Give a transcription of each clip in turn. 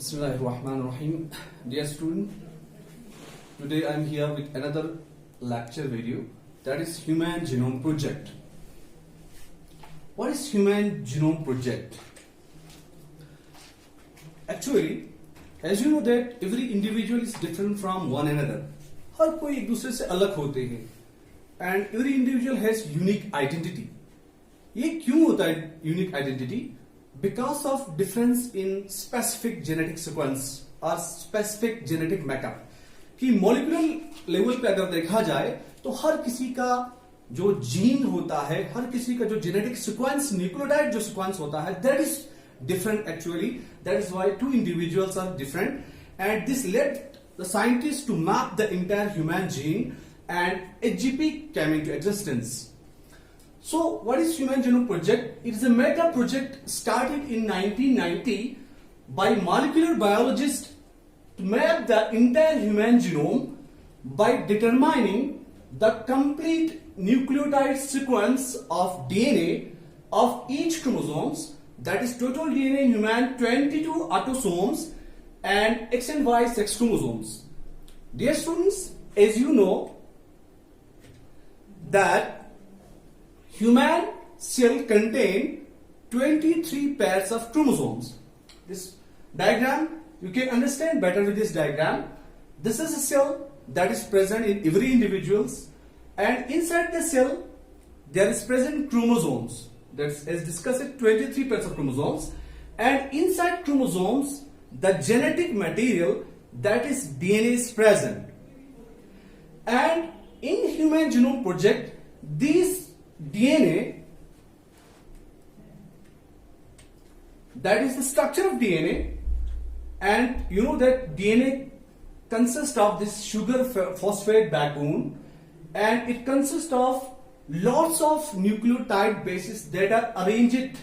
Bismillahirrahmanirrahim. Dear student, today I am here with another lecture video, that is Human Genome Project. What is Human Genome Project? Actually, as you know that every individual is different from one another. हर कोई एक दूसरे से अलग होते हैं and every individual has unique identity. ये क्यों होता है unique identity? Because of difference in specific genetic sequence or specific genetic makeup. कि molecular level पे अगर देखा जाए तो हर किसी का जो जीन होता है, हर किसी का जो genetic sequence, nucleotide जो sequence होता है, that is different actually. That is why two individuals are different, and this led the scientists to map the entire human gene, and HGP came into existence. So, what is Human Genome Project? It is a mega project started in 1990 by molecular biologists to map the entire human genome by determining the complete nucleotide sequence of DNA of each chromosomes. That is total DNA in human 22 autosomes and X and Y sex chromosomes. Dear students, as you know that human cell contain 23 pairs of chromosomes. This diagram, you can understand better with this diagram. This is a cell that is present in every individuals, and inside the cell there is present chromosomes. That's as discussed 23 pairs of chromosomes, and inside chromosomes the genetic material, that is DNA, is present. And in Human Genome Project, these DNA, that is the structure of DNA, and you know that DNA consists of this sugar phosphate backbone, and it consists of lots of nucleotide bases that are arranged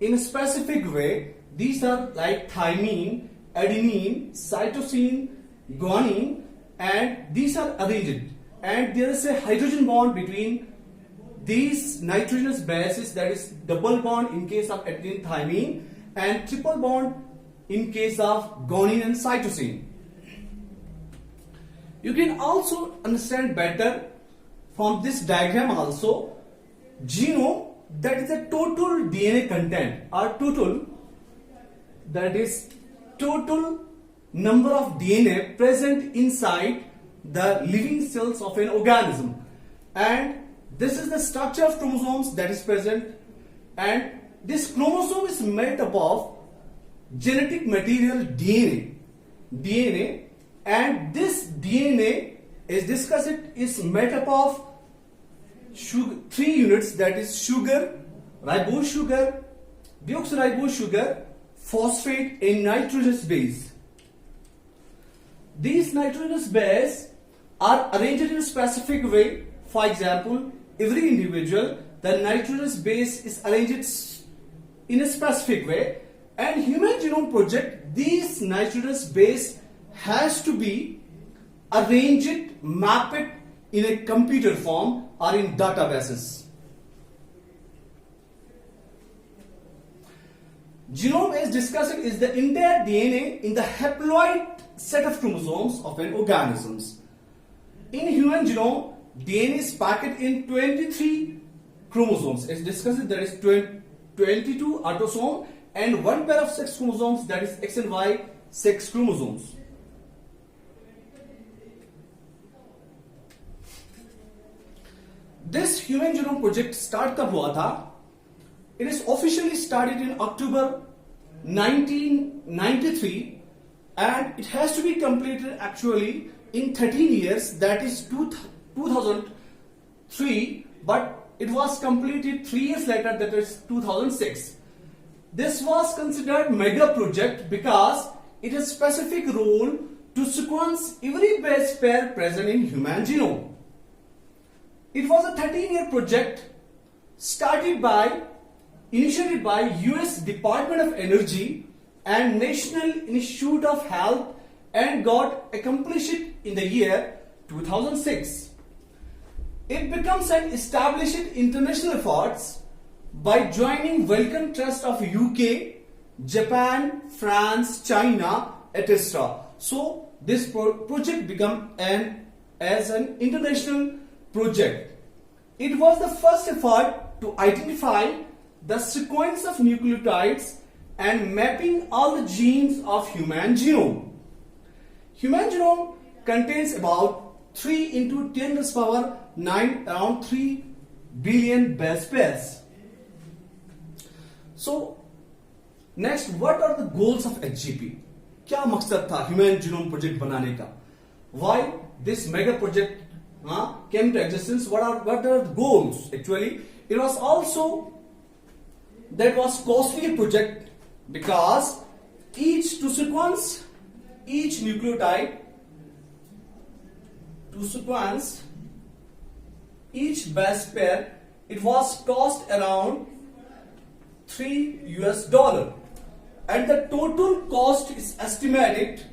in a specific way. These are like thymine, adenine, cytosine, guanine, and these are arranged, and there is a hydrogen bond between these nitrogenous bases, that is double bond in case of adenine, thymine, and triple bond in case of guanine and cytosine. You can also understand better from this diagram also. Genome, that is the total DNA content, or total, that is total number of DNA present inside the living cells of an organism, and this is the structure of chromosomes that is present, and this chromosome is made up of genetic material DNA, and this DNA is discussed, is made up of sugar, 3 units, that is sugar, ribose sugar, deoxyribose sugar, phosphate, and nitrogenous base. These nitrogenous bases are arranged in a specific way. For example, every individual, the nitrogenous base is arranged in a specific way, and Human Genome Project, this nitrogenous base has to be arranged, mapped in a computer form or in databases. Genome, as discussed, is the entire DNA in the haploid set of chromosomes of an organism. In human genome, DNA is packed in 23 chromosomes. As discussed, there is 22 autosome and 1 pair of sex chromosomes, that is X and Y sex chromosomes. This Human Genome Project start कब हुआ था? It is officially started in October 1993, and it has to be completed actually in 13 years, that is 2003, but it was completed 3 years later, that is 2006. This was considered mega project because it has specific role to sequence every base pair present in human genome. It was a 13-year project initiated by US Department of Energy and National Institute of Health, and got accomplished in the year 2006. It becomes an established international efforts by joining Wellcome Trust of UK Japan, France, China, etc. So this project became as an international project. It was the first effort to identify the sequence of nucleotides and mapping all the genes of human genome. Human genome contains about 3 into 10 raised power 9, around 3 billion base pairs. So next, what are the goals of HGP? क्या मकसद था human genome project बनाने का? Why this mega project came to existence? What are the goals? Actually, it was also that was costly project because to sequence each nucleotide, to sequence each base pair, it was cost around $3, and the total cost is estimated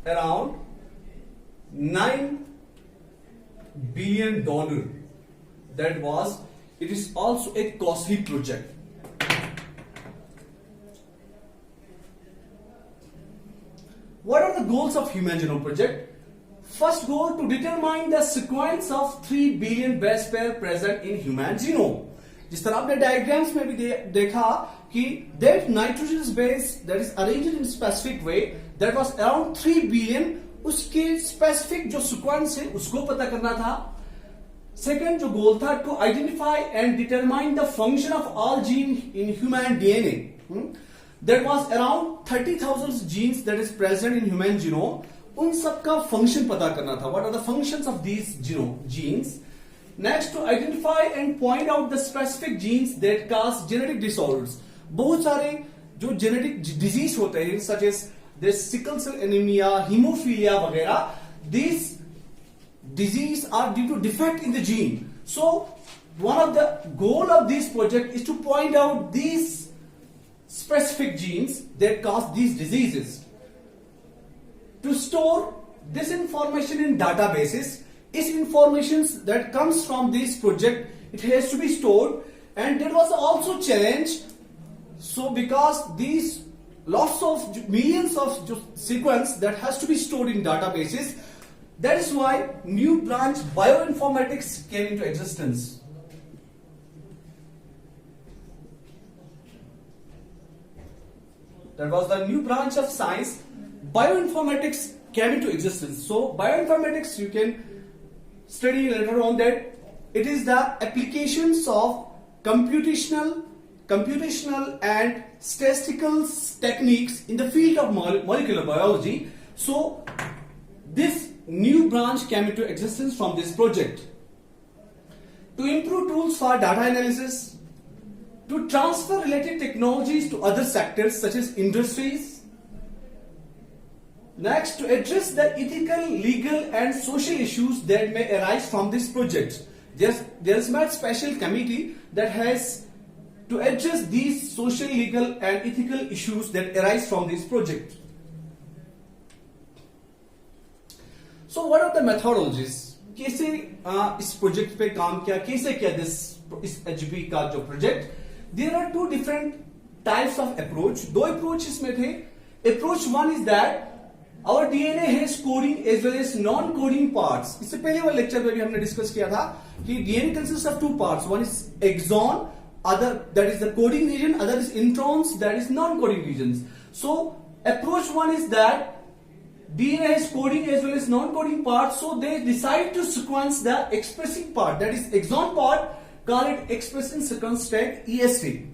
around $9 billion. It is also a costly project. What are the goals of Human Genome Project? First goal, to determine the sequence of 3 billion base pair present in human genome. जिस तरह आपने diagrams में भी देखा कि that nitrogenous base that is arranged in specific way that was around 3 billion, उसके specific जो sequence है उसको पता करना था. Second जो goal था, to identify and determine the function of all genes in human DNA. That was around 30,000 genes that is present in human genome. उन सबका फंक्शन पता करना था. What are the functions of these genes? Next, to identify and point out the specific genes that cause genetic disorders. बहुत सारे जो genetic disease होते हैं, such as this sickle cell anemia, hemophilia वगैरह, these disease are due to defect in the gene. So one of the goal of this project is to point out these specific genes that cause these diseases. To store this information in databases, is information that comes from this project, it has to be stored, and there was also challenge. So because these lots of millions of sequence that has to be stored in databases, that is why new branch bioinformatics came into existence. That was the new branch of science. Bioinformatics came into existence. So bioinformatics you can study later on that it is the applications of computational and statistical techniques in the field of molecular biology. So this new branch came into existence from this project. To improve tools for data analysis, to transfer related technologies to other sectors such as industries. Next, to address the ethical, legal and social issues that may arise from this project. There is a special committee that has to address these social, legal and ethical issues that arise from this project. So what are the methodologies? कैसे इस project पे काम किया, कैसे किया इस HGP का जो project? There are two different types of approach. दो approach इसमें थे. Approach one is that our DNA has coding as well as non-coding parts. इससे पहले वाले लेक्चर में भी हमने डिस्कस किया था कि DNA consists of two parts. One is exon, other that is the coding region, other is introns, that is non-coding regions. So approach one is that DNA has coding as well as non-coding parts, so they decide to sequence the expressing part, that is exon part, call it expression sequence tag EST.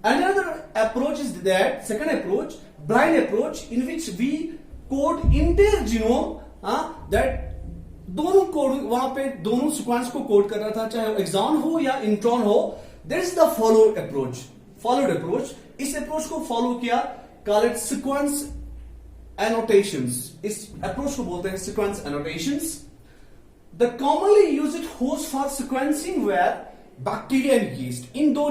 Another approach is that second approach, blind approach, in which we code entire genome, that दोनों code वहां पे दोनों sequence को code कर रहा था, चाहे axon हो या इंट्रॉन हो. This is the followed approach. इस अप्रोच को फॉलो किया, call it sequence annotations. इस अप्रोच को बोलते हैं sequence annotations. The commonly used host for sequencing were bacteria and yeast. इन दो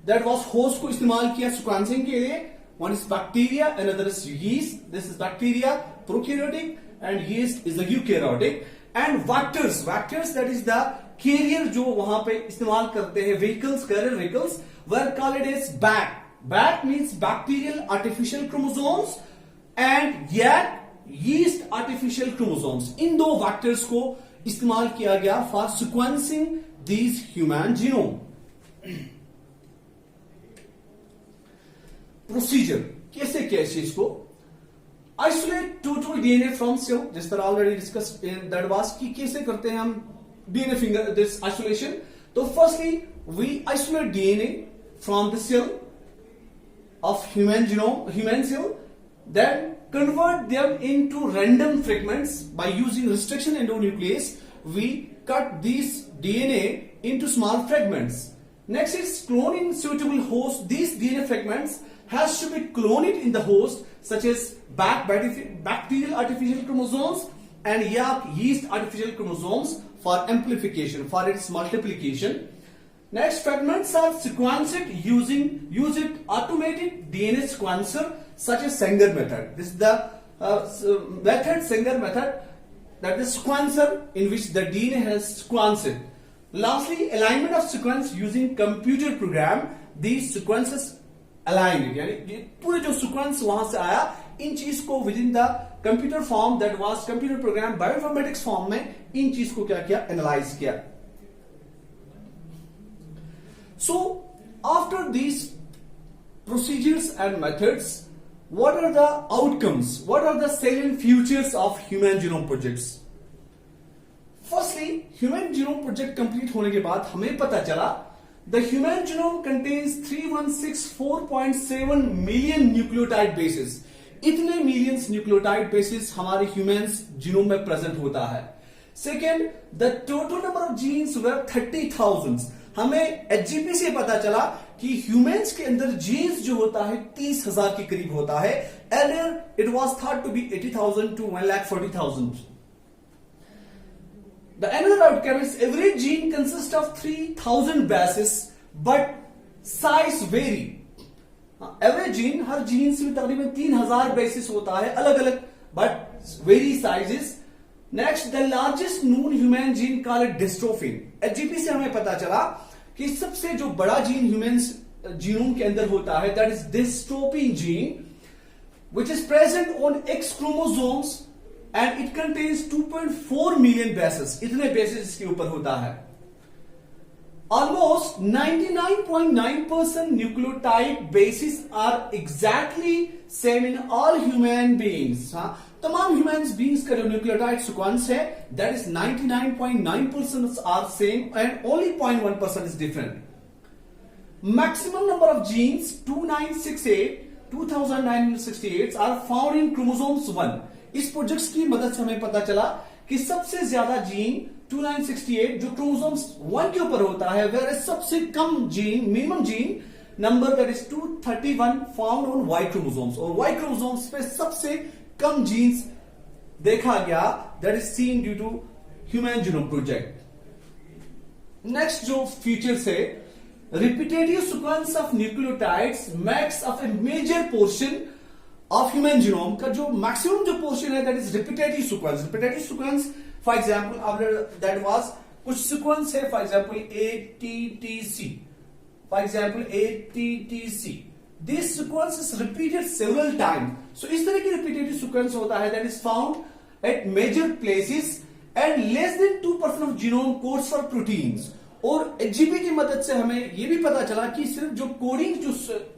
that was host को इस्तेमाल किया sequencing के लिए. One is bacteria, another is yeast. This is bacteria, prokaryotic, and yeast is the eukaryotic. And vectors that is the carrier जो वहां पे इस्तेमाल करते हैं, vehicles, carrier vehicles were called as BAC. BAC means bacterial artificial chromosomes and yeast artificial chromosomes. इन दो vectors को इस्तेमाल किया गया for sequencing these human genome. Procedure कैसे किया इस चीज को? Isolate total DNA from cell, जिस तरह already discuss in that was कि कैसे करते हैं हम डीएनए फिंगर दिस आइसोलेशन. तो firstly we isolate DNA from the cell of human genome, human cell, then convert them into random fragments by using restriction endonuclease. We cut these DNA into small fragments. Next is cloning suitable host. These DNA fragments has to be cloned in the host, such as bacterial artificial chromosomes and yeast artificial chromosomes for amplification, for its multiplication. Next, fragments are sequenced using automated DNA sequencer such as Sanger method. This is the method, Sanger method, that is sequencer in which the DNA has sequenced. Lastly, alignment of sequence using computer program. These sequences aligned, यानी पूरे जो sequence वहां से आया, इन चीज को within the computer form that was computer program bioinformatics form में इन चीज को क्या किया, analyze किया. So, after these procedures and methods, what are the outcomes? What are the salient features of Human Genome Projects? Firstly, Human Genome Project complete होने के बाद हमें पता चला the Human Genome contains 3164.7 million nucleotide bases. इतने millions nucleotide bases हमारे humans genome में present होता है. Second, the total number of genes were 30,000. हमें एचजीपी से पता चला कि ह्यूमंस के अंदर जीन्स जो होता है 30,000 के करीब होता है. Earlier it was thought to be 80,000 to 1,40,000. The another outcome is every gene consists of 3,000 bases, but size vary. Every gene, हर जीन्स में तकरीबन 3,000 बेसिस होता है अलग अलग, but vary sizes. Next, the largest known human gene called dystrophin. HGP से हमें पता चला कि सबसे जो बड़ा जीन ह्यूमन जीनोम के अंदर होता है that is dystrophin gene, which is present on X chromosomes and it contains 2.4 million bases. इतने bases इसके ऊपर होता है. Almost 99.9% nucleotide bases are exactly same in all human beings. हाँ, तमाम human beings का जो nucleotide sequence है that is 99.9% are same and only 0.1% is different. Maximum number of genes 2968 are found in chromosomes 1. इस प्रोजेक्ट्स की मदद से हमें पता चला कि सबसे ज्यादा जीन 2968 जो क्रोमोसोम्स 1 के ऊपर होता है, वेयर सबसे कम gene, minimum gene number that is 231 found on Y chromosomes. और वाई क्रोमोसोम्स पे सबसे कम जीन्स देखा गया, that is seen due to human genome project. Next जो फीचर्स है, repetitive sequence of nucleotides makes up a major portion of human genome. का जो maximum जो portion है that is repetitive sequence. Repetitive sequence, for example, that was कुछ sequence है, for example ATTC. For example ATTC. This sequence is repeated several times. So इस तरह की repetitive sequence होता है that is found at major places and less than 2% of genome codes for proteins. और HGP की मदद से हमें यह भी पता चला कि सिर्फ जो कोडिंग जो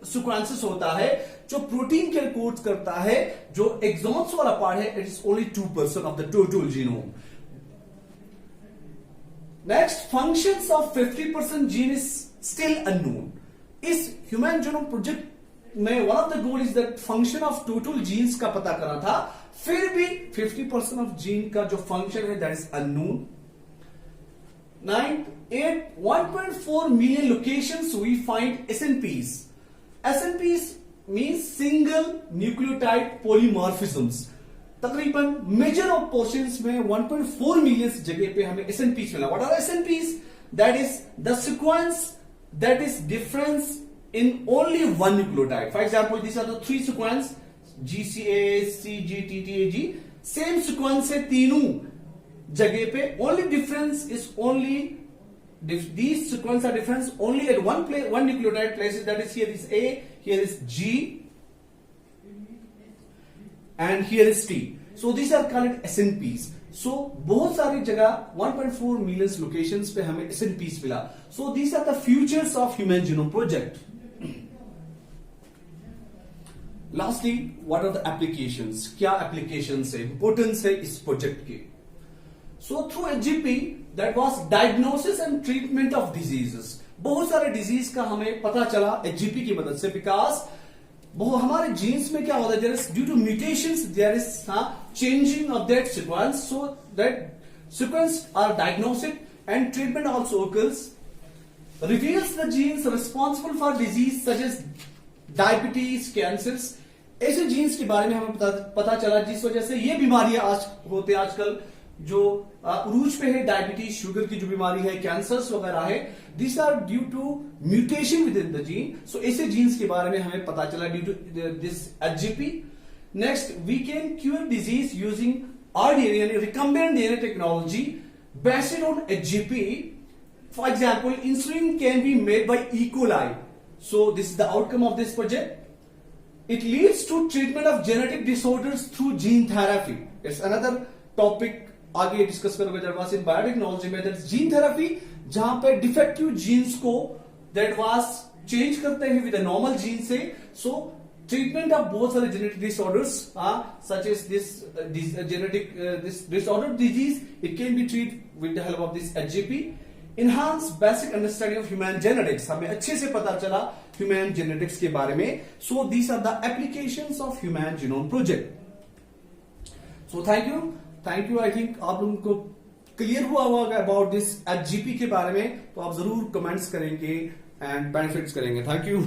सीक्वेंसेस होता है, जो प्रोटीन के कोड करता है, जो एक्सॉन्स वाला पार्ट है, it is only 2% of the total genome. Next, functions of 50% gene is still unknown. इस ह्यूमन जीनोम प्रोजेक्ट में one of the goal is that function of total genes का पता करना था, फिर भी 50% ऑफ जीन का जो फंक्शन है that is unknown. 1.4 million locations we find SNPs. SNPs means single nucleotide polymorphisms. तकरीबन मेजर ऑफ पोर्शंस में 1.4 मिलियन जगह पे हमें SNPs मिला. What are SNPs? That is the sequence that is difference in only one nucleotide. For example, these are the three sequence GCA, CG, TTAG. Same sequence है तीनों जगह पे, only difference is only these sequences are different only at one nucleotide places, that is here is A, here is G, and here is T. So these are called SNPs. So बहुत सारी जगह 1.4 million locations पे हमें SNPs मिला. So these are the futures of Human Genome Project. Lastly, what are the applications? क्या applications है, importance है इस project के? So through HGP, that was diagnosis and treatment of diseases. बहुत सारे डिजीज का हमें पता चला HGP की मदद से, बिकॉज हमारे जीन्स में क्या होता है, due to mutations there is changing of that sequence, so that sequence are diagnosed and treatment also occurs, reveals the genes responsible for disease such as diabetes, cancers. ऐसे genes के बारे में हमें पता चला जिस वजह से ये बीमारियां आज होते आजकल जो उरूज पे है, डायबिटीज, शुगर की जो बीमारी है, कैंसर्स वगैरह है, this are due to mutation with in the gene. So ऐसे जीन्स के बारे में हमें पता चला due to this HGP. Next, we can cure disease using RDNA यानी recombinant DNA technology based on HGP. For example, insulin can be made by E. coli. So this is the outcome of this project. It leads to treatment of genetic disorders through gene therapy. It's another topic आगे discuss करोगे जब वास इन biotechnology में, that gene therapy, जहां पे defective jeans को that वास change करते हैं विद नॉर्मल जीन से. सो ट्रीटमेंट ऑफ बहुत सारे genetic disorders such as this genetic this disorder disease, it can be treat with the help of this HGP. Enhance basic understanding of human genetics. हमें अच्छे से पता चला human genetics के बारे में. So these are the applications of Human Genome Project. So thank you. I think आप लोगों को क्लियर हुआ होगा अबाउट दिस HGP के बारे में, तो आप जरूर कमेंट्स करेंगे एंड बेनिफिट्स करेंगे. Thank you.